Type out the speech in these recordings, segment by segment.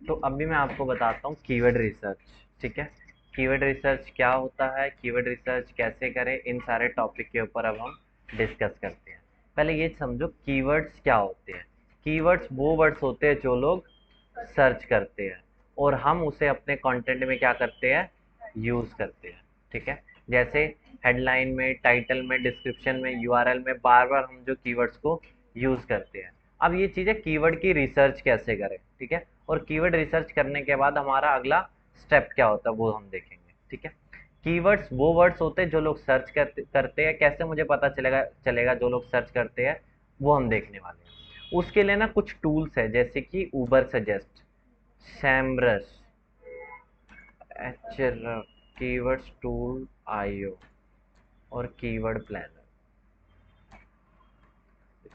तो अभी मैं आपको बताता हूँ कीवर्ड रिसर्च। ठीक है, कीवर्ड रिसर्च क्या होता है, कीवर्ड रिसर्च कैसे करें, इन सारे टॉपिक के ऊपर अब हम डिस्कस करते हैं। पहले ये समझो कीवर्ड्स क्या होते हैं। कीवर्ड्स वो वर्ड्स होते हैं जो लोग सर्च करते हैं और हम उसे अपने कंटेंट में क्या करते हैं, यूज करते हैं। ठीक है, जैसे हेडलाइन में, टाइटल में, डिस्क्रिप्शन में, यूआरएल में बार बार हम जो कीवर्ड्स को यूज करते हैं। अब ये चीज़ है कीवर्ड की रिसर्च कैसे करें। ठीक है, और कीवर्ड रिसर्च करने के बाद हमारा अगला स्टेप क्या होता है वो हम देखेंगे। ठीक है, कीवर्ड्स वो वर्ड्स होते हैं जो लोग सर्च करते हैं। कैसे मुझे पता चलेगा चलेगा जो लोग सर्च करते हैं, वो हम देखने वाले हैं। उसके लिए ना कुछ टूल्स है, जैसे कि उबर सजेस्ट, सैमरस, एचर, कीवर्ड्स टूल आईओ और कीवर्ड प्लानर।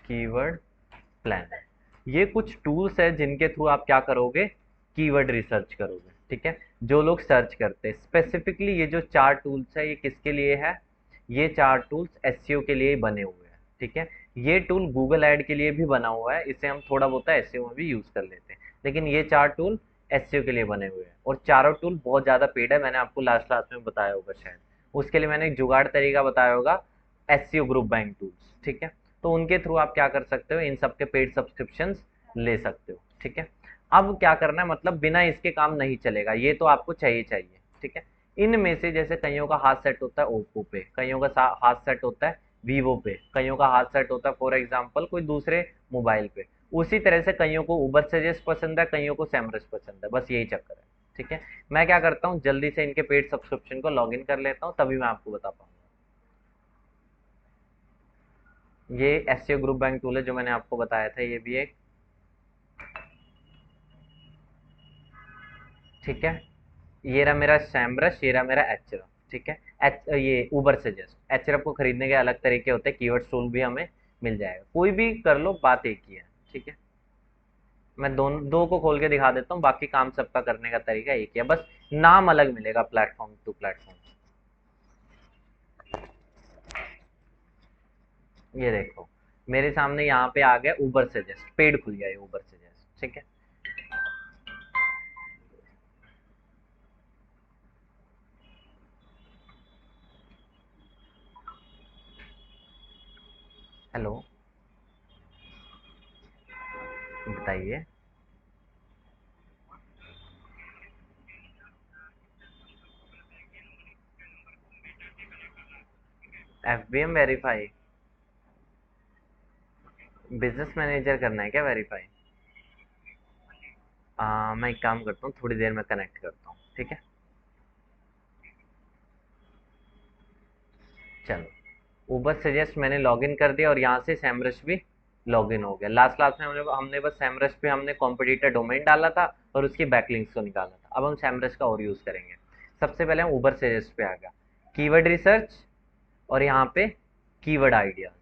कीवर्ड प्लानर, ये कुछ टूल्स है जिनके थ्रू आप क्या करोगे, कीवर्ड रिसर्च करोगे। ठीक है, जो लोग सर्च करते हैं स्पेसिफिकली, ये जो चार टूल्स है ये किसके लिए है, ये चार टूल्स एसईओ के लिए ही बने हुए हैं। ठीक है, ये टूल गूगल ऐड के लिए भी बना हुआ है, इसे हम थोड़ा बहुत एसईओ में भी यूज कर लेते हैं, लेकिन ये चार टूल एसईओ के लिए बने हुए हैं और चारों टूल बहुत ज़्यादा पेड है। मैंने आपको लास्ट क्लास में बताया होगा शायद, उसके लिए मैंने एक जुगाड़ तरीका बताया होगा, एसईओ ग्रुप बैंक टूल्स। ठीक है, तो उनके थ्रू आप क्या कर सकते हो, इन सब के पेड सब्सक्रिप्शंस ले सकते हो। ठीक है, अब क्या करना है, मतलब बिना इसके काम नहीं चलेगा, ये तो आपको चाहिए चाहिए। ठीक है, इनमें से जैसे कईयों का हाथ सेट होता है ओप्पो पे, कईयों का हाथ सेट होता है वीवो पे, कईयों का हाथ सेट होता है फॉर एग्जांपल कोई दूसरे मोबाइल पे। उसी तरह से कईयों को उबर सजेस्ट पसंद है, कईयों को सैमरस पसंद है, बस यही चक्कर है। ठीक है, मैं क्या करता हूँ, जल्दी से इनके पेड सब्सक्रिप्शन को लॉग इन कर लेता हूँ, तभी मैं आपको बता पाऊंगा। ये एसईओ ग्रुप बैंक टूल है जो मैंने आपको बताया था, ये भी एक। ठीक है, ये रहा मेरा सैमरस, ये रहा मेरा एचरफ। ठीक है, ये उबर सजेस्ट, एचरफ को खरीदने के अलग तरीके होते हैं, कीवर्ड टूल भी हमें मिल जाएगा, कोई भी कर लो, बात एक ही है। ठीक है, मैं दोनों दो को खोल के दिखा देता हूँ, बाकी काम सबका करने का तरीका एक ही है, बस नाम अलग मिलेगा प्लेटफॉर्म टू प्लेटफॉर्म। ये देखो, मेरे सामने यहाँ पे आ गया उबर सजेस्ट, पेड खुल गया ये उबर सजेस्ट। ठीक है, हेलो, बताइए। एफबीएम वेरीफाई, बिजनेस मैनेजर करना है क्या वेरीफाई? मैं एक काम करता हूँ, थोड़ी देर में कनेक्ट करता हूँ। ठीक है, चलो, ऊबर सजेस्ट मैंने लॉगिन कर दिया और यहाँ से सैमरश भी लॉगिन हो गया। लास्ट क्लास में हमने बस सैमरश पे हमने कॉम्पिटिटर डोमेन डाला था और उसकी बैकलिंक्स को निकाला था। अब हम सैमरश का और यूज़ करेंगे। सबसे पहले हम ऊबर सजेस्ट पे आ गया, कीवर्ड रिसर्च और यहाँ पे कीवर्ड आइडियाज।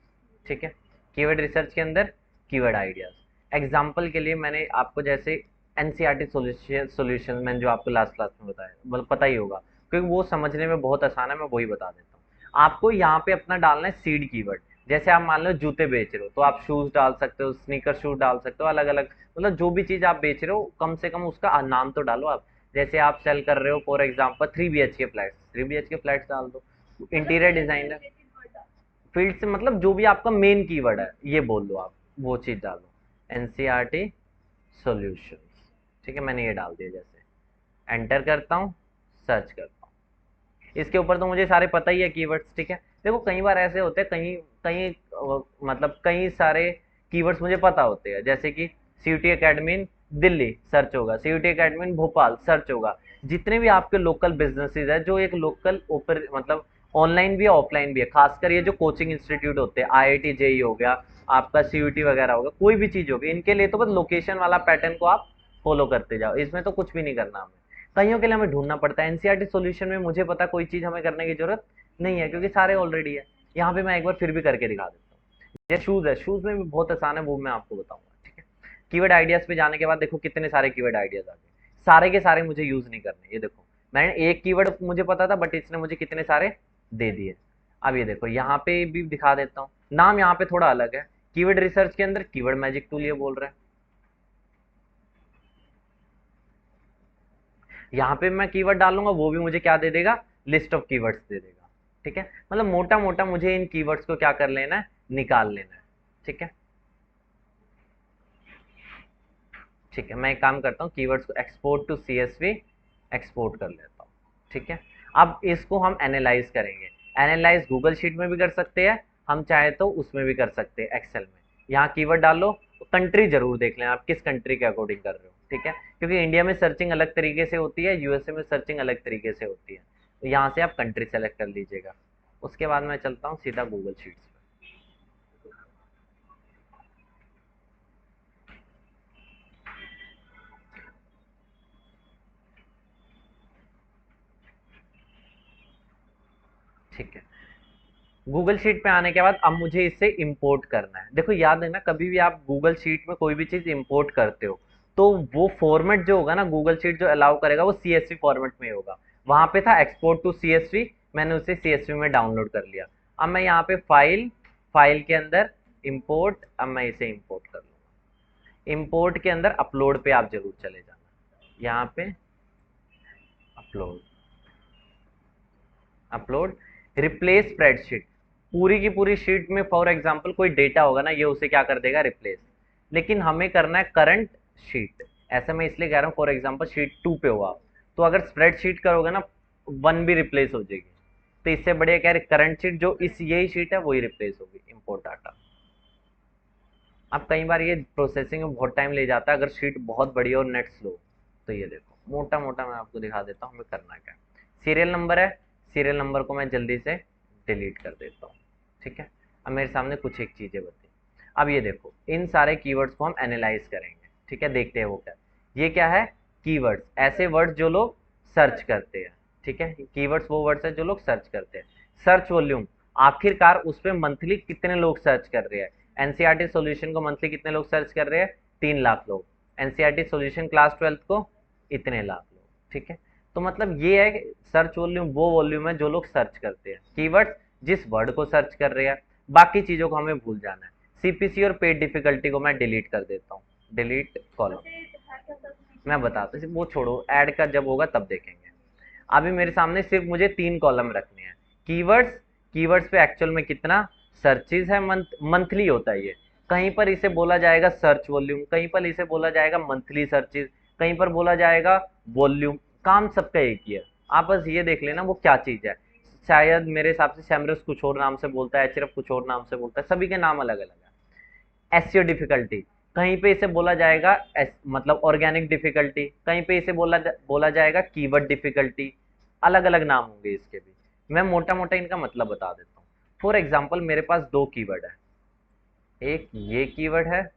ठीक है, कीवर्ड रिसर्च के अंदर कीवर्ड आइडियाज। एग्जाम्पल के लिए मैंने आपको जैसे एनसीईआरटी सॉल्यूशन मैंने जो आपको लास्ट क्लास में बताया, मतलब पता ही होगा, क्योंकि वो समझने में बहुत आसान है, मैं वही बता देता हूँ। आपको यहाँ पे अपना डालना है सीड कीवर्ड। जैसे आप मान लो जूते बेच रहे हो तो आप शूज डाल सकते हो, स्नीकर शूज डाल सकते हो, अलग अलग, मतलब जो भी चीज आप बेच रहे हो कम से कम उसका नाम तो डालो आप। जैसे आप सेल कर रहे हो for example 3 BHK flats, 3 BHK flats डाल दो। इंटीरियर डिजाइनर, फील्ड से मतलब जो भी आपका मेन कीवर्ड है ये बोल दो आप, वो चीज डालो। एनसीईआरटी सॉल्यूशंस, ठीक है, मैंने ये डाल दिया। जैसे एंटर करता हूँ, सर्च करता हूँ, इसके ऊपर तो मुझे सारे पता ही है कीवर्ड्स। ठीक है, देखो कई बार ऐसे होते हैं, कहीं कहीं मतलब कई सारे कीवर्ड्स मुझे पता होते हैं, जैसे कि सीयूटी एकेडमी दिल्ली सर्च होगा, सीयूटी एकेडमी भोपाल सर्च होगा। जितने भी आपके लोकल बिजनेसेस है, जो एक लोकल ऊपर मतलब ऑनलाइन भी है ऑफलाइन भी है, खासकर ये जो कोचिंग इंस्टीट्यूट होते हैं, आईआईटी जेई हो गया, आपका सीयूटी वगैरह होगा, कोई भी चीज होगी, इनके लिए तो बस लोकेशन वाला पैटर्न को आप फॉलो करते जाओ, इसमें तो कुछ भी नहीं करना हमें। कईयों के लिए हमें ढूंढना पड़ता है। एनसीईआरटी सॉल्यूशन में मुझे पता कोई चीज हमें करने की जरूरत नहीं है, क्योंकि सारे ऑलरेडी है। यहाँ पे मैं एक बार फिर भी करके दिखा देता हूँ। ये शूज है, शूज में भी बहुत आसान है, वो मैं आपको बताऊंगा। ठीक है, कीवर्ड आइडियाज पे जाने के बाद देखो कितने सारे कीवर्ड आइडियाज आ गए, सारे के सारे मुझे यूज नहीं करने। ये देखो, मैंने एक कीवर्ड मुझे पता था बट इसने मुझे कितने सारे दे दिए। अब ये देखो यहाँ पे भी दिखा देता हूँ, नाम यहाँ पे थोड़ा अलग है। कीवर्ड रिसर्च के अंदर कीवर्ड मैजिक टूल ये बोल रहा है। यहाँ पे मैं कीवर्ड डालूंगा, वो भी मुझे क्या दे देगा, लिस्ट ऑफ कीवर्ड्स दे देगा। ठीक है, मतलब मोटा मोटा मुझे इन कीवर्ड्स को क्या कर लेना है, निकाल लेना है। ठीक है, ठीक है, मैं एक काम करता हूँ, कीवर्ड्स को एक्सपोर्ट टू सीएसवी एक्सपोर्ट कर लेता हूँ। ठीक है, अब इसको हम एनालाइज करेंगे। एनालाइज गूगल शीट में भी कर सकते हैं, हम चाहे तो उसमें भी कर सकते हैं, एक्सेल में। यहाँ कीवर्ड डालो, कंट्री जरूर देख लें आप किस कंट्री के अकॉर्डिंग कर रहे हो। ठीक है, क्योंकि इंडिया में सर्चिंग अलग तरीके से होती है, यूएसए में सर्चिंग अलग तरीके से होती है। तो यहाँ से आप कंट्री सेलेक्ट कर लीजिएगा। उसके बाद मैं चलता हूँ सीधा गूगल शीट्स पे। ठीक है, गूगल शीट पे आने के बाद अब मुझे इसे इंपोर्ट करना है। देखो याद है ना, कभी भी आप गूगल शीट में कोई भी चीज़ इंपोर्ट करते हो तो वो फॉर्मेट जो होगा ना, गूगल शीट जो अलाउ करेगा वो सीएसवी फॉर्मेट में ही होगा। वहां पे था एक्सपोर्ट टू सीएसवी, मैंने उसे सीएसवी में डाउनलोड कर लिया। अब मैं यहाँ पे फाइल, फाइल के अंदर इंपोर्ट, अब मैं इसे इंपोर्ट कर लूँगा। इंपोर्ट के अंदर अपलोड पे आप जरूर चले जाना, यहाँ पे अपलोड, अपलोड, रिप्लेस स्प्रेडशीट। पूरी की पूरी शीट में फॉर एग्जांपल कोई डेटा होगा ना, ये उसे क्या कर देगा, रिप्लेस। लेकिन हमें करना है करंट शीट। ऐसा मैं इसलिए कह रहा हूँ, फॉर एग्जांपल शीट 2 पे हो आप, तो अगर स्प्रेडशीट करोगे ना, 1 भी रिप्लेस हो जाएगी। तो इससे बढ़िया क्या है, करंट शीट जो इस यही शीट है वही रिप्लेस होगी, इंपोर्ट डाटा। अब कई बार ये प्रोसेसिंग में बहुत टाइम ले जाता है अगर शीट बहुत बड़ी और नेट स्लो। तो ये देखो मोटा मोटा मैं आपको दिखा देता हूँ हमें करना क्या है। सीरियल नंबर है, सीरियल नंबर को मैं जल्दी से डिलीट कर देता हूँ। ठीक है, अब मेरे सामने कुछ एक चीज़ें बती। अब ये देखो, इन सारे कीवर्ड्स को हम एनालाइज करेंगे। ठीक है, देखते हैं वो क्या है। ये क्या है, कीवर्ड्स, ऐसे वर्ड्स जो लोग सर्च करते हैं। ठीक है, कीवर्ड्स वो वर्ड्स है जो लोग सर्च करते हैं। सर्च वॉल्यूम, आखिरकार उस पर मंथली कितने लोग सर्च कर रहे हैं। एनसीईआरटी सॉल्यूशन को मंथली कितने लोग सर्च कर रहे हैं, 3 लाख लोग। एनसीईआरटी सॉल्यूशन क्लास 12 को इतने लाख लोग। ठीक है, तो मतलब ये है कि सर्च वॉल्यूम वो वॉल्यूम है जो लोग सर्च करते हैं, कीवर्ड जिस वर्ड को सर्च कर रहे हैं। बाकी चीजों को हमें भूल जाना है। सीपीसी और पेड डिफिकल्टी को मैं डिलीट कर देता हूँ, डिलीट कॉलम। मैं बताता हूँ, वो छोड़ो, ऐड का जब होगा तब देखेंगे। अभी मेरे सामने सिर्फ मुझे 3 कॉलम रखने हैं। कीवर्ड्स, कीवर्ड्स पे एक्चुअल में कितना सर्चेज है, मंथली होता है ये। कहीं पर इसे बोला जाएगा सर्च वॉल्यूम, कहीं पर इसे बोला जाएगा मंथली सर्चेज, कहीं पर बोला जाएगा वॉल्यूम। काम सबका एक ही है, आप बस ये देख लेना वो क्या चीज़ है। शायद मेरे हिसाब से सैमरस कुछ और नाम से बोलता है, एचरफ कुछ और नाम से बोलता है, सभी के नाम अलग अलग है। एसईओ डिफिकल्टी, कहीं पे इसे बोला जाएगा मतलब ऑर्गेनिक डिफिकल्टी, कहीं पे इसे बोला जाएगा कीवर्ड डिफिकल्टी। अलग अलग नाम होंगे इसके भी, मैं मोटा मोटा इनका मतलब बता देता हूँ। फॉर एग्जाम्पल मेरे पास 2 कीवर्ड है, एक ये कीवर्ड है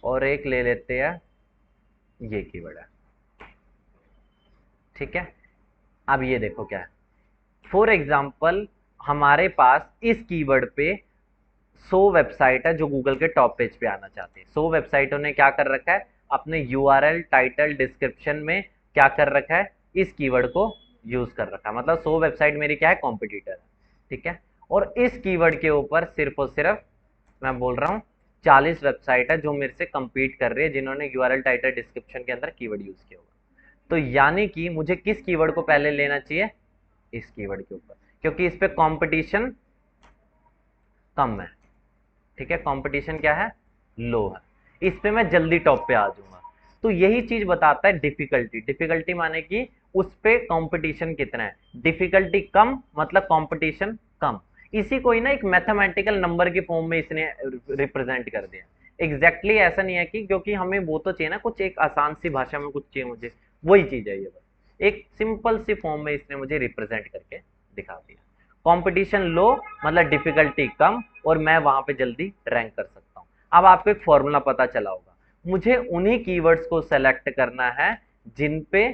और एक ले लेते हैं ये कीवर्ड है। ठीक है, अब ये देखो क्या है। फॉर एग्जाम्पल हमारे पास इस कीवर्ड पे 100 वेबसाइट है जो गूगल के टॉप पेज पे आना चाहती है। 100 वेबसाइटों ने क्या कर रखा है, अपने यूआरएल टाइटल डिस्क्रिप्शन में क्या कर रखा है, इस कीवर्ड को यूज कर रखा है। मतलब 100 वेबसाइट मेरी क्या है, कॉम्पिटिटर है। ठीक है, और इस कीवर्ड के ऊपर सिर्फ और सिर्फ मैं बोल रहा हूँ 40 वेबसाइट है जो मेरे से compete कर रही है, जिन्होंने यूआरएल टाइटल डिस्क्रिप्शन के अंदर कीवर्ड यूज किया होगा। तो यानी कि मुझे किस कीवर्ड को पहले लेना चाहिए, इस कीवर्ड के ऊपर, क्योंकि इस पे कंपटीशन कम है। ठीक है, कंपटीशन क्या है, लो है, इस पे मैं जल्दी टॉप पे आ जाऊंगा। तो यही चीज बताता है डिफिकल्टी। डिफिकल्टी माने कि उस पे कंपटीशन कितना है, डिफिकल्टी कम मतलब कंपटीशन कम। इसी को ही ना एक मैथमेटिकल नंबर के फॉर्म में इसने रिप्रेजेंट कर दिया। एग्जैक्टली exactly ऐसा नहीं है कि, क्योंकि हमें वो तो चाहिए ना कुछ एक आसान सी भाषा में कुछ चाहिए मुझे, वही चीज है ये, बस एक सिंपल सी फॉर्म में इसने मुझे रिप्रेजेंट करके दिखा दिया। कंपटीशन लो मतलब डिफिकल्टी कम, और मैं वहां पे जल्दी रैंक कर सकता हूँ। अब आपको एक फॉर्मूला पता चला होगा, मुझे उन्हीं कीवर्ड्स को सेलेक्ट करना है जिन पे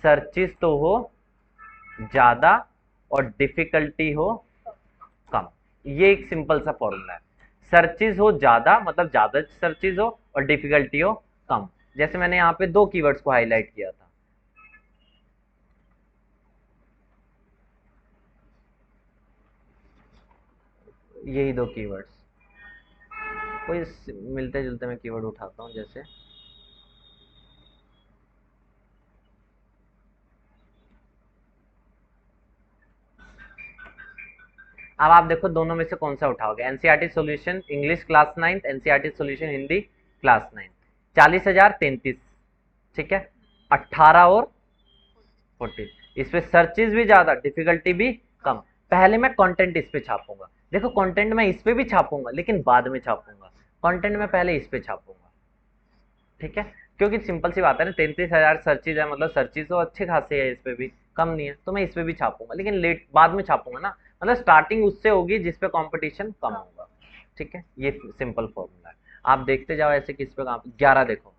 सर्चेस तो हो ज्यादा और डिफिकल्टी हो कम। ये एक सिंपल सा फॉर्मूला है। सर्चेस हो ज्यादा मतलब ज्यादा सर्चेस हो, और डिफिकल्टी हो कम। जैसे मैंने यहाँ पे 2 कीवर्ड्स को हाईलाइट किया था, यही 2 कीवर्ड्स। कोई मिलते जुलते मैं कीवर्ड उठाता हूँ, जैसे अब आप देखो दोनों में से कौन सा उठाओगे। NCERT solution English class 9, NCERT solution Hindi class 9, 40,000 33, ठीक है, 18 और 14। इस पे सर्चेज भी ज्यादा, डिफिकल्टी भी कम। पहले मैं कंटेंट इस पे छापूंगा, देखो कंटेंट मैं इस पे भी छापूंगा लेकिन बाद में छापूंगा, कंटेंट मैं पहले इस पे छापूंगा, ठीक है। क्योंकि सिंपल सी बात है ना, 33,000 सर्चेज है, मतलब सर्चेज तो अच्छे खासे है, इस पे भी कम नहीं है, तो मैं इस पे भी छापूंगा लेकिन लेट बाद में छापूंगा ना, मतलब स्टार्टिंग उससे होगी जिस पे कंपटीशन कम होगा, ठीक है। ये सिंपल फॉर्मूला है। आप देखते जाओ ऐसे किस पे काम। 11 देखो,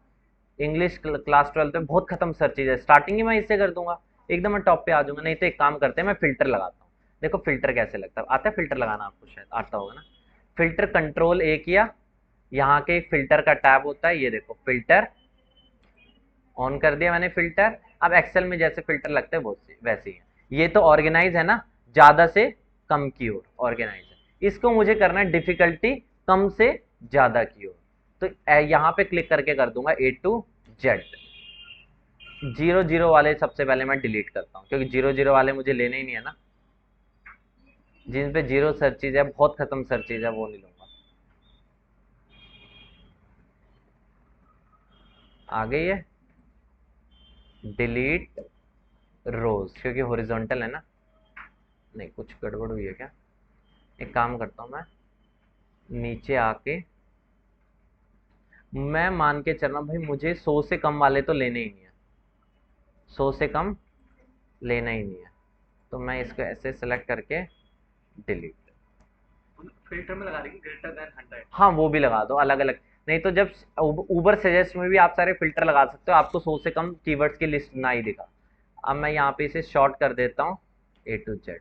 इंग्लिश क्लास 12 में बहुत खत्म सर्चेज है, स्टार्टिंग ही मैं इससे कर दूंगा, एकदम मैं टॉप पे आ जाऊंगा। नहीं तो एक काम करते हैं, मैं फिल्टर लगाता हूँ। देखो फिल्टर कैसे लगता है, आता है फिल्टर लगाना आपको, शायद आता होगा ना। फिल्टर कंट्रोल ए किया, यहाँ के एक फिल्टर का टैब होता है, ये देखो फिल्टर ऑन कर दिया मैंने फिल्टर। अब एक्सेल में जैसे फिल्टर लगते हैं वो वैसे ही है। ये तो ऑर्गेनाइज है ना, ज्यादा से कम की ओर ऑर्गेनाइज है, इसको मुझे करना है डिफिकल्टी कम से ज्यादा की ओर। तो यहाँ पे क्लिक करके कर दूंगा A to Z। 0 0 वाले सबसे पहले मैं डिलीट करता हूँ, क्योंकि 0 0 वाले मुझे लेने ही नहीं है ना, जिन पे जीरो सर्चेज है, बहुत खत्म सर्चेज है, वो नहीं लूंगा। आ गई है, डिलीट रोज, क्योंकि हॉरिजॉन्टल है ना। नहीं कुछ गड़बड़ हुई है क्या, एक काम करता हूँ मैं, नीचे आके मैं मान के चल रहा हूँ भाई, मुझे 100 से कम वाले तो लेने ही नहीं है, 100 से कम लेना ही नहीं है, तो मैं इसको ऐसे सेलेक्ट करके डिलीट। फिल्टर में लगा देंगे ग्रेटर देन 100। हाँ वो भी लगा दो अलग अलग। नहीं तो जब ऊबर सजेस्ट में भी आप सारे फिल्टर लगा सकते हो, आपको 100 से कम कीवर्ड्स की लिस्ट ना ही दिखा। अब मैं यहाँ पे इसे शॉर्ट कर देता हूँ A to Z।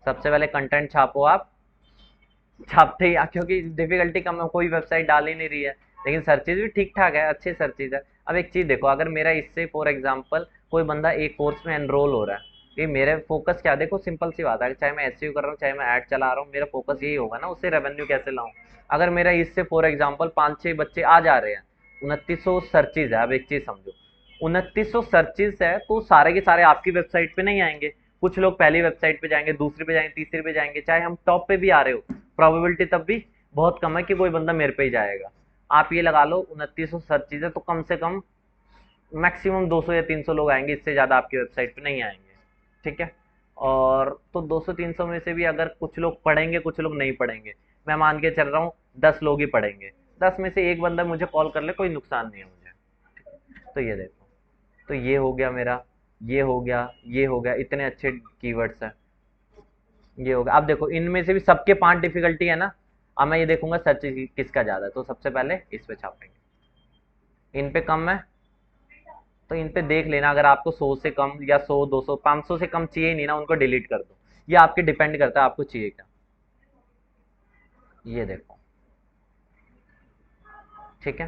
सबसे पहले कंटेंट छापो आप, छापते ही क्योंकि डिफिकल्टी कम है, कोई वेबसाइट डाल ही नहीं रही है, लेकिन सर्चेज भी ठीक ठाक है, अच्छे सर्चेज है। अब एक चीज़ देखो, अगर मेरा इससे फॉर एग्जांपल कोई बंदा एक कोर्स में एनरोल हो रहा है, ये मेरे फोकस क्या, देखो सिंपल सी बात है, चाहे मैं एसईओ कर रहा हूँ चाहे मैं ऐड चला रहा हूँ, मेरा फोकस यही होगा ना, उससे रेवेन्यू कैसे लाऊं। अगर मेरा इससे फॉर एग्जाम्पल 5-6 बच्चे आ जा रहे हैं, 2900 सर्चेज है, अब एक चीज़ समझो, 2900 सर्चेज है तो सारे के सारे आपकी वेबसाइट पे नहीं आएंगे, कुछ लोग पहली वेबसाइट पे जाएंगे, दूसरी पे जाएंगे, तीसरी पे जाएंगे, चाहे हम टॉप पे भी आ रहे हो, प्रोबेबिलिटी तब भी बहुत कम है कि कोई बंदा मेरे पे ही जाएगा। आप ये लगा लो 2900 सर्चेज है तो कम से कम मैक्सिमम 200 या 300 लोग आएंगे, इससे ज़्यादा आपकी वेबसाइट पे नहीं आएंगे, ठीक है। और तो 200-300 में से भी अगर कुछ लोग पढ़ेंगे कुछ लोग नहीं पढ़ेंगे, मैं मान के चल रहा हूँ 10 लोग ही पढ़ेंगे, 10 में से एक बंदा मुझे कॉल कर ले, कोई नुकसान नहीं है मुझे। तो ये देखो, तो ये हो गया मेरा, ये हो गया, ये हो गया, इतने अच्छे कीवर्ड्स हैं, ये हो गया। अब देखो इनमें से भी सबके 5 डिफिकल्टी है ना, अब मैं ये देखूंगा सर्च किसका ज़्यादा है, तो सबसे पहले इस पे छापेंगे। इन पे कम है तो इन पे देख लेना, अगर आपको 100 से कम या 100 200 500 से कम चाहिए नहीं ना, उनको डिलीट कर दो, ये आपके डिपेंड करता है आपको चाहिए क्या। ये देखो, ठीक है,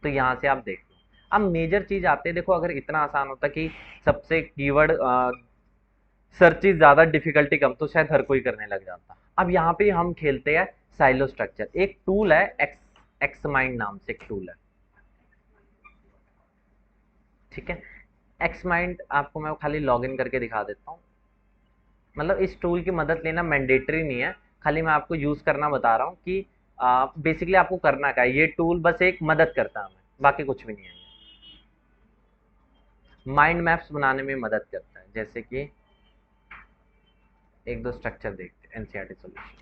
तो यहाँ से आप देख लो। अब मेजर चीज आते हैं, देखो अगर इतना आसान होता कि सबसे कीवर्ड सर्चेज ज्यादा डिफिकल्टी कम, तो शायद हर कोई करने लग जाता। अब यहाँ पे हम खेलते हैं साइलो स्ट्रक्चर, एक टूल है एक्स माइंड नाम से एक टूल है, ठीक है। एक्स माइंड आपको मैं खाली लॉगिन करके दिखा देता हूँ, मतलब इस टूल की मदद लेना मैंडेटरी नहीं है, खाली मैं आपको यूज़ करना बता रहा हूँ कि बेसिकली आपको करना क्या है, ये टूल बस एक मदद करता है हमें, बाकी कुछ भी नहीं है। माइंड मैप्स बनाने में मदद करता है, जैसे कि एक दो स्ट्रक्चर देखते हैं एनसीईआरटी सॉल्यूशन।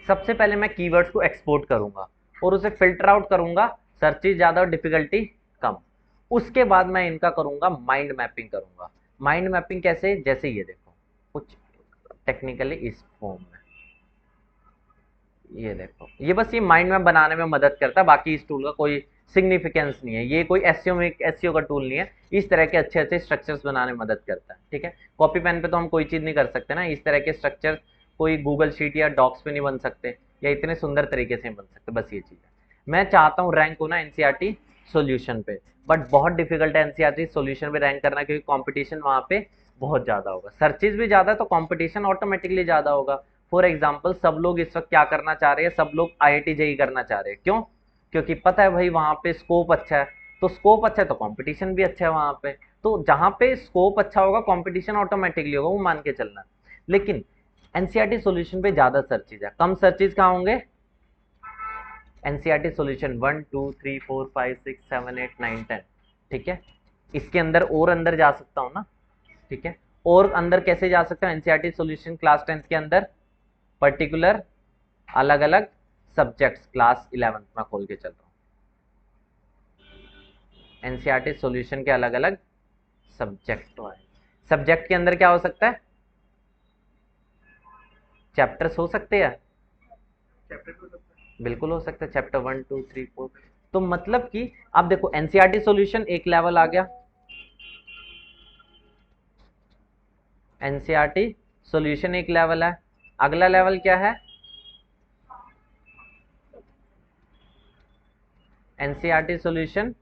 सबसे पहले मैं कीवर्ड्स को एक्सपोर्ट करूंगा और उसे फिल्टर आउट करूंगा, सर्चेज ज़्यादा और डिफिकल्टी कम। उसके बाद मैं इनका करूंगा माइंड मैपिंग करूंगा। माइंड मैपिंग कैसे, जैसे ये देखो कुछ टेक्निकली इस फॉर्म में, ये देखो, ये बस ये माइंड मैप बनाने में मदद करता है, बाकी इस टूल का कोई सिग्निफिकेंस नहीं है, ये कोई एसईओ में एसईओ का टूल नहीं है, इस तरह के अच्छे अच्छे स्ट्रक्चर्स बनाने में मदद करता है, ठीक है। कॉपी पेन पे तो हम कोई चीज़ नहीं कर सकते ना, इस तरह के स्ट्रक्चर कोई गूगल शीट या डॉक्स पे नहीं बन सकते, या इतने सुंदर तरीके से बन सकते, बस ये चीज़ है। मैं चाहता हूँ रैंक हो ना एनसीईआरटी सॉल्यूशन पे, बट बहुत डिफिकल्ट है एनसीईआरटी सॉल्यूशन पे रैंक करना, क्योंकि कंपटीशन वहाँ पे बहुत ज़्यादा होगा, सर्चेज भी ज़्यादा है तो कंपटीशन ऑटोमेटिकली ज़्यादा होगा। फॉर एग्जाम्पल सब लोग इस वक्त क्या करना चाह रहे हैं, सब लोग आईआईटी जेई करना चाह रहे हैं, क्यों, क्योंकि पता है भाई वहाँ पे स्कोप अच्छा है, तो स्कोप अच्छा है तो कंपटीशन भी अच्छा है वहाँ पे, तो जहाँ पे स्कोप अच्छा होगा कंपटीशन ऑटोमेटिकली होगा, वो मान के चलना। लेकिन एनसीईआरटी सॉल्यूशन पे ज्यादा सर्चेज है, कम सर्चेज कहाँ होंगे? एनसीईआरटी सॉल्यूशन 1 2 3 4 5 6 7 8 9 10, ठीक है। इसके अंदर और अंदर जा सकता हूँ ना, ठीक है। और अंदर कैसे जा सकता हूँ? एनसीईआरटी सॉल्यूशन क्लास 10 के अंदर पर्टिकुलर अलग अलग सब्जेक्ट्स, क्लास 11 में खोल के चल रहा हूँ, एनसीईआरटी सॉल्यूशन के अलग अलग सब्जेक्ट। तो सब्जेक्ट के अंदर क्या हो सकता है? चैप्टर्स हो सकते हैं, बिल्कुल हो सकता है, चैप्टर 1 2 3 4। तो मतलब कि आप देखो एनसीईआरटी सॉल्यूशन एक लेवल आ गया, एनसीईआरटी सॉल्यूशन एक लेवल है, अगला लेवल क्या है? NCERT solution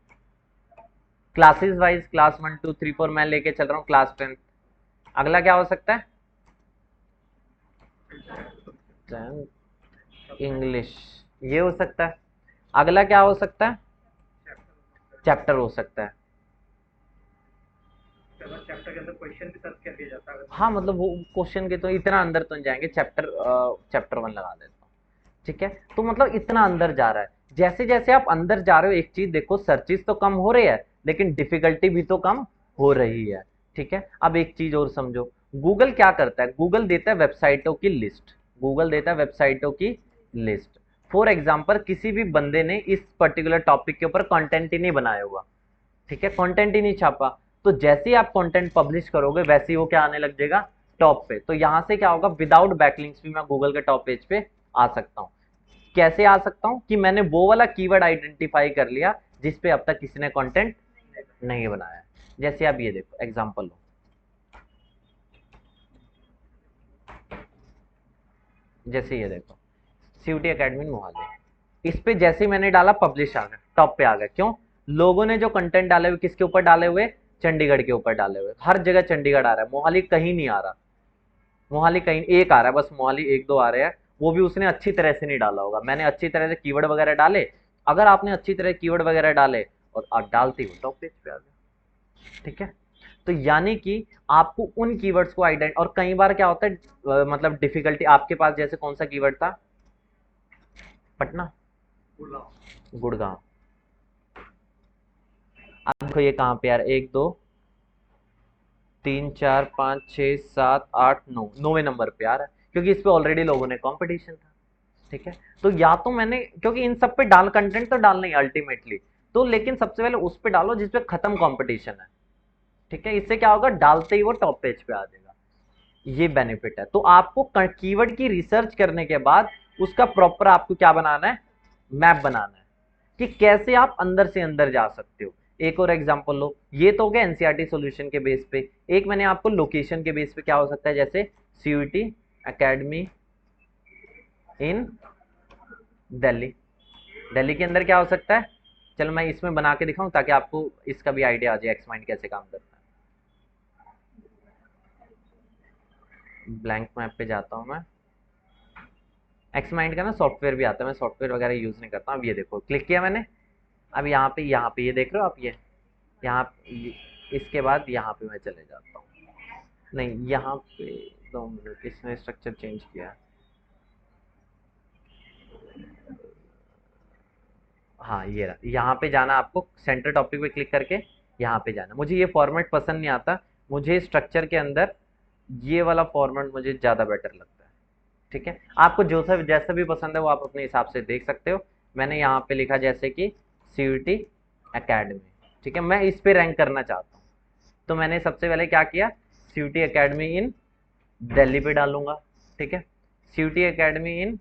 classes wise, class 1 2 3 4 मैं लेके चल रहा हूँ क्लास 10। अगला क्या हो सकता है? इंग्लिश, ये हो सकता है। अगला क्या हो सकता है? चैप्टर हो सकता है। चैप्टर के अंदर क्वेश्चन भी सर्च कर दिया जाता है। हाँ मतलब वो क्वेश्चन के तो इतना अंदर तो नहीं जाएंगे, चैप्टर 1 लगा देता हूँ, ठीक है। तो मतलब इतना अंदर जा रहा है। जैसे जैसे आप अंदर जा रहे हो, एक चीज देखो, सर्चेस तो कम हो रही है लेकिन डिफिकल्टी भी तो कम हो रही है, ठीक है। अब एक चीज और समझो, गूगल क्या करता है? गूगल देता है वेबसाइटों की लिस्ट, गूगल देता है वेबसाइटों की लिस्ट। फॉर एग्जाम्पल किसी भी बंदे ने इस पर्टिकुलर टॉपिक के ऊपर कंटेंट ही नहीं बनाया हुआ, ठीक है, कंटेंट ही नहीं छापा, तो जैसे ही आप कंटेंट पब्लिश करोगे वैसे ही वो क्या आने लग जाएगा? टॉप पे। तो यहां से क्या होगा? विदाउट बैकलिंक्स भी मैं गूगल के टॉप पेज पे आ सकता हूँ। कैसे आ सकता हूँ? कि मैंने वो वाला कीवर्ड आइडेंटिफाई कर लिया जिस पे अब तक किसी ने कंटेंट नहीं बनाया। जैसे आप ये देखो एग्जांपल लो, जैसे ये देखो सीयूटी एकेडमी मोहाली, इस पे जैसे ही मैंने डाला पब्लिश आ गया, टॉप पे आ गया। क्यों? लोगों ने जो कंटेंट डाले हुए किसके ऊपर डाले हुए? चंडीगढ़ के ऊपर डाले हुए। हर जगह चंडीगढ़ आ रहा है, मोहाली कहीं नहीं आ रहा, मोहाली कहीं एक आ रहा है बस, मोहाली एक दो आ रहे हैं, वो भी उसने अच्छी तरह से नहीं डाला होगा। मैंने अच्छी तरह से कीवर्ड वगैरह डाले, अगर आपने अच्छी तरह कीवर्ड वगैरह डाले और आप डालते हो टॉप पेज पे आ गया, ठीक है। तो यानी कि आपको उन कीवर्ड्स को आइडेंट, और कई बार क्या होता है मतलब डिफिकल्टी आपके पास, जैसे कौन सा कीवर्ड था? पटना, गुड़गांव। अब देखो ये कहाँ पे यार, 1 2 3 4 5 6 7 8 9, 9वें नंबर पे आ रहा है, क्योंकि इस पे ऑलरेडी लोगों ने कंपटीशन था, ठीक है। तो या तो मैंने, क्योंकि इन सब पे डाल कंटेंट तो डालना ही अल्टीमेटली, तो लेकिन सबसे पहले उस पे डालो जिस पे खत्म कंपटीशन है, ठीक है। इससे क्या होगा? डालते ही वो टॉप पेज पे आ जाएगा, ये बेनिफिट है। तो आपको कीवर्ड की रिसर्च करने के बाद उसका प्रॉपर आपको क्या बनाना है? मैप बनाना है कि कैसे आप अंदर से अंदर जा सकते हो। एक और एग्जांपल लो, ये तो हो गया एनसीईआरटी सॉल्यूशन के बेस पे। एक मैंने आपको लोकेशन के बेस पे क्या हो सकता है, जैसे सीयूटी एकेडमी इन दिल्ली, दिल्ली के अंदर क्या हो सकता है? चलो मैं इसमें बना के दिखाऊं ताकि आपको इसका भी आइडिया आ जाए एक्स माइंड कैसे काम करता है। ब्लैंक मैप पे जाता हूं मैं, एक्स माइंड का ना सॉफ्टवेयर भी आता है, मैं सॉफ्टवेयर वगैरह यूज नहीं करता हूं। अब ये देखो क्लिक किया मैंने, अब यहाँ पे ये देख रहे हो आप, ये यहाँ इसके बाद यहाँ पे मैं चले जाता हूँ, नहीं यहाँ पे 2 मिनट, इसने स्ट्रक्चर चेंज किया, हाँ ये रहा। यहाँ पे जाना आपको, सेंटर टॉपिक पे क्लिक करके यहाँ पे जाना। मुझे ये फॉर्मेट पसंद नहीं आता, मुझे स्ट्रक्चर के अंदर ये वाला फॉर्मेट मुझे ज़्यादा बेटर लगता है, ठीक है। आपको जो सा जैसा भी पसंद है वो आप अपने हिसाब से देख सकते हो। मैंने यहाँ पे लिखा जैसे कि सीयूटी एकेडमी, ठीक है, मैं इस पे रैंक करना चाहता हूँ। तो मैंने सबसे पहले क्या किया? सीयूटी एकेडमी इन दिल्ली पे डालूंगा, ठीक है। CUT academy in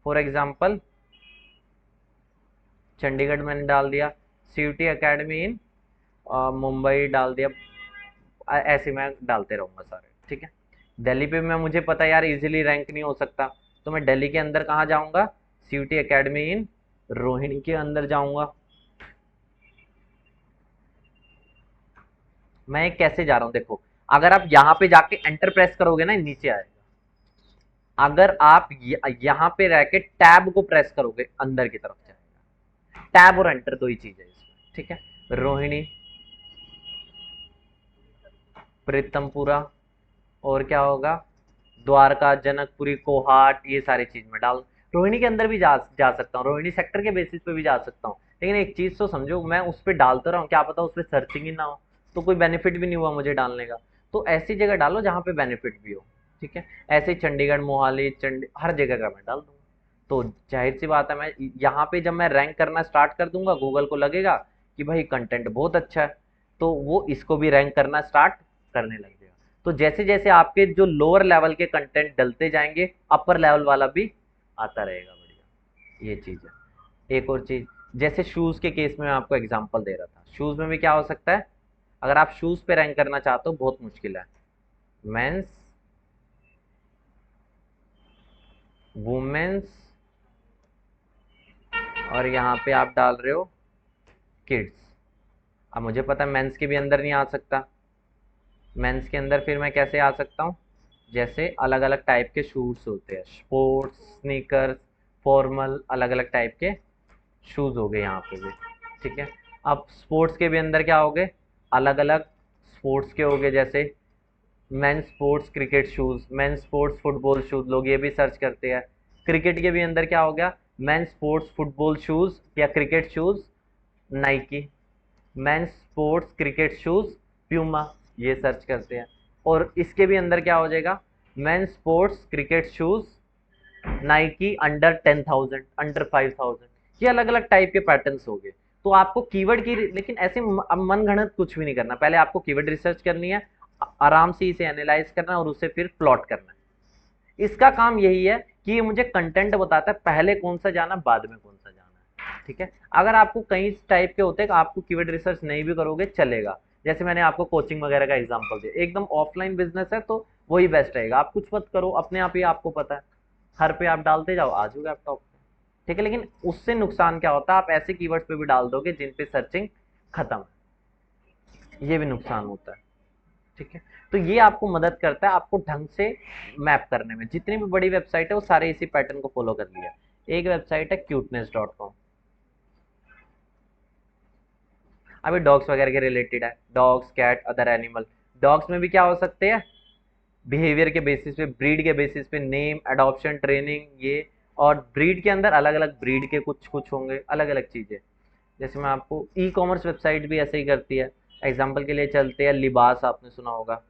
for example Chandigarh मैंने डाल दिया, सीयूटी एकेडमी इन मुंबई डाल दिया, ऐसे मैं डालते रहूंगा सारे, ठीक है। दिल्ली पे मैं, मुझे पता यार इजीली रैंक नहीं हो सकता, तो मैं दिल्ली के अंदर कहाँ जाऊंगा? सीयूटी एकेडमी इन रोहिणी के अंदर जाऊंगा। मैं कैसे जा रहा हूँ देखो, अगर आप यहाँ पे जाके एंटर प्रेस करोगे ना नीचे आएगा, अगर आप यहाँ पे रह के टैब को प्रेस करोगे अंदर की तरफ जाएगा। टैब और एंटर दो ही चीज है इसमें, ठीक है। रोहिणी, प्रीतमपुरा, और क्या होगा? द्वारका, जनकपुरी, कोहाट, ये सारी चीज में डाल। रोहिणी के अंदर भी जा सकता हूँ, रोहिणी सेक्टर के बेसिस पे भी जा सकता हूँ, लेकिन एक चीज तो समझो, मैं उस पर डालता रहा हूँ, क्या पता उस पर सर्चिंग ही ना हो, तो कोई बेनिफिट भी नहीं हुआ मुझे डालने का। तो ऐसी जगह डालो जहाँ पे बेनिफिट भी हो। ठीक है, ऐसे ही चंडीगढ़, मोहाली, हर जगह का मैं डाल दूंगा। तो जाहिर सी बात है, मैं यहाँ पे जब मैं रैंक करना स्टार्ट कर दूंगा, गूगल को लगेगा कि भाई कंटेंट बहुत अच्छा है, तो वो इसको भी रैंक करना स्टार्ट करने लग जाएगा। तो जैसे जैसे आपके जो लोअर लेवल के कंटेंट डलते जाएंगे, अपर लेवल वाला भी आता रहेगा। बढ़िया, ये चीज़ है। एक और चीज़, जैसे शूज़ के केस में मैं आपको एग्जांपल दे रहा था, शूज़ में भी क्या हो सकता है, अगर आप शूज़ पे रैंक करना चाहते हो, बहुत मुश्किल है। मेंस, वुमेन्स, और यहाँ पे आप डाल रहे हो किड्स। अब मुझे पता है मेंस के भी अंदर नहीं आ सकता, मेंस के अंदर फिर मैं कैसे आ सकता हूँ, जैसे अलग अलग टाइप के शूज़ होते हैं, स्पोर्ट्स, स्नीकर्स, फॉर्मल, अलग अलग टाइप के शूज़ हो गए यहाँ पे भी। ठीक है, अब स्पोर्ट्स के भी अंदर क्या हो गए, अलग अलग स्पोर्ट्स के हो गए, जैसे main sports cricket shoes, main sports football shoes, लोग ये भी सर्च करते हैं। क्रिकेट के भी अंदर क्या हो गया, मेन स्पोर्ट्स फुटबॉल शूज़ या cricket shoes Nike, main sports cricket shoes Puma, ये सर्च करते हैं। और इसके भी अंदर क्या हो जाएगा, main sports cricket shoes Nike under 10,000, under 5,000, ये अलग अलग टाइप के पैटर्न्स हो गए। तो आपको कीवर्ड की, लेकिन ऐसे अब मन गणत कुछ भी नहीं करना, पहले आपको कीवर्ड रिसर्च करनी है, आराम से इसे एनालाइज करना है और उसे फिर प्लॉट करना है। इसका काम यही है कि ये मुझे कंटेंट बताता है पहले कौन सा जाना, बाद में कौन सा जाना है। ठीक है, अगर आपको कई टाइप के होते हैं, आपको कीवर्ड रिसर्च नहीं भी करोगे चलेगा। जैसे मैंने आपको कोचिंग वगैरह का एग्जांपल दिया, एकदम ऑफलाइन बिजनेस है तो वही बेस्ट रहेगा, आप कुछ मत करो, अपने आप ही आपको पता है, हर पे आप डालते जाओ, आ जाओगे आप टॉप पे। ठीक है, लेकिन उससे नुकसान क्या होता है, आप ऐसे कीवर्ड्स पे भी डाल दोगे जिन पे सर्चिंग खत्म है, ये भी नुकसान होता है। ठीक है, तो ये आपको मदद करता है आपको ढंग से मैप करने में। जितनी भी बड़ी वेबसाइट है वो सारे इसी पैटर्न को फॉलो कर लिया। एक वेबसाइट है cuteness.com, अभी डॉग्स वगैरह के रिलेटेड है, dogs, cat, other animal. Dogs में भी क्या हो सकते हैं, बिहेवियर के बेसिस पे, ब्रीड के बेसिस पे, नेम, अडॉप्शन, ट्रेनिंग, ये। और ब्रीड के अंदर अलग अलग ब्रीड के कुछ कुछ होंगे, अलग अलग चीज़ें। जैसे मैं आपको, ई कॉमर्स वेबसाइट भी ऐसे ही करती है। एग्जाम्पल के लिए चलते हैं, लिबास आपने सुना होगा,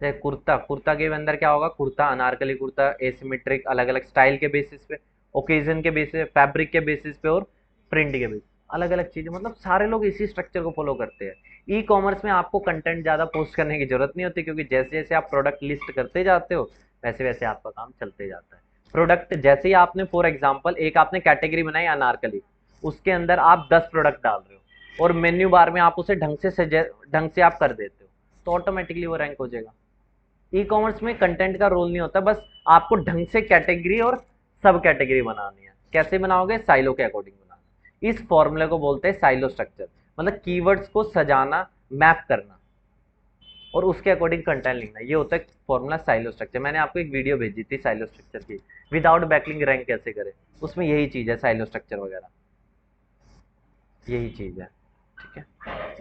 जैसे कुर्ता, कुर्ता के अंदर क्या होगा, कुर्ता, अनारकली कुर्ता, एसिमेट्रिक, अलग अलग स्टाइल के बेसिस पे, ओकेजन के बेसिस पे, फैब्रिक के बेसिस पे और प्रिंट के बेसिस, अलग अलग चीजें, मतलब सारे लोग इसी स्ट्रक्चर को फॉलो करते हैं। ई कॉमर्स में आपको कंटेंट ज्यादा पोस्ट करने की जरूरत नहीं होती, क्योंकि जैसे जैसे आप प्रोडक्ट लिस्ट करते जाते हो वैसे वैसे आपका काम चलते जाता है। प्रोडक्ट जैसे ही आपने, फॉर एग्जाम्पल एक आपने कैटेगरी बनाई अनारकली, उसके अंदर आप 10 प्रोडक्ट डाल रहे हो और मेन्यू बार में आप उसे ढंग से आप कर देते हो, तो ऑटोमेटिकली वो रैंक हो जाएगा। ई कॉमर्स में कंटेंट का रोल नहीं होता, बस आपको ढंग से कैटेगरी और सब कैटेगरी बनानी है। कैसे बनाओगे, साइलो के अकॉर्डिंग बनाना। इस फॉर्मूले को बोलते हैं साइलो स्ट्रक्चर, मतलब कीवर्ड्स को सजाना, मैप करना और उसके अकॉर्डिंग कंटेंट लिखना, ये होता है फॉर्मूला साइलो स्ट्रक्चर। मैंने आपको एक वीडियो भेजी थी साइलो स्ट्रक्चर की, विदाउट बैकलिंक रैंक कैसे करें, उसमें यही चीज है, साइलो स्ट्रक्चर वगैरह यही चीज है। ठीक है,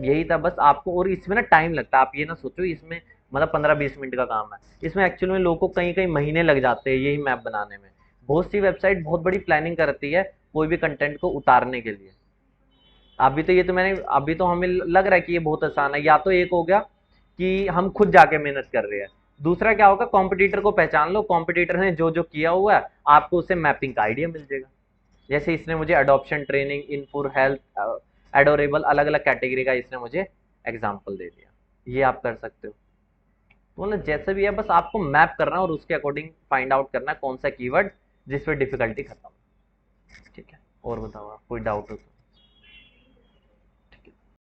यही था बस आपको। और इसमें ना टाइम लगता है, आप ये ना सोचो इसमें मतलब 15-20 मिनट का काम है, इसमें एक्चुअल में लोगों को कई कई महीने लग जाते हैं यही मैप बनाने में। बहुत सी वेबसाइट बहुत बड़ी प्लानिंग करती है कोई भी कंटेंट को उतारने के लिए। अभी तो ये तो मैंने, अभी तो हमें लग रहा है कि ये बहुत आसान है, या तो एक हो गया कि हम खुद जाके मेहनत कर रहे हैं, दूसरा क्या होगा, कॉम्पिटिटर को पहचान लो, कॉम्पिटिटर ने जो जो किया हुआ है आपको उसे मैपिंग का आइडिया मिल जाएगा। जैसे इसने मुझे अडॉप्शन, ट्रेनिंग, इनफॉर हेल्थ, एडोरेबल, अलग अलग कैटेगरी का इसने मुझे एग्जाम्पल दे दिया, ये आप कर सकते हो। तो मतलब जैसे भी है, बस आपको मैप करना है और उसके अकॉर्डिंग फाइंड आउट करना है कौन सा कीवर्ड जिस पे डिफिकल्टी खत्म। ठीक है, और बताओ आप, कोई डाउट हो तो।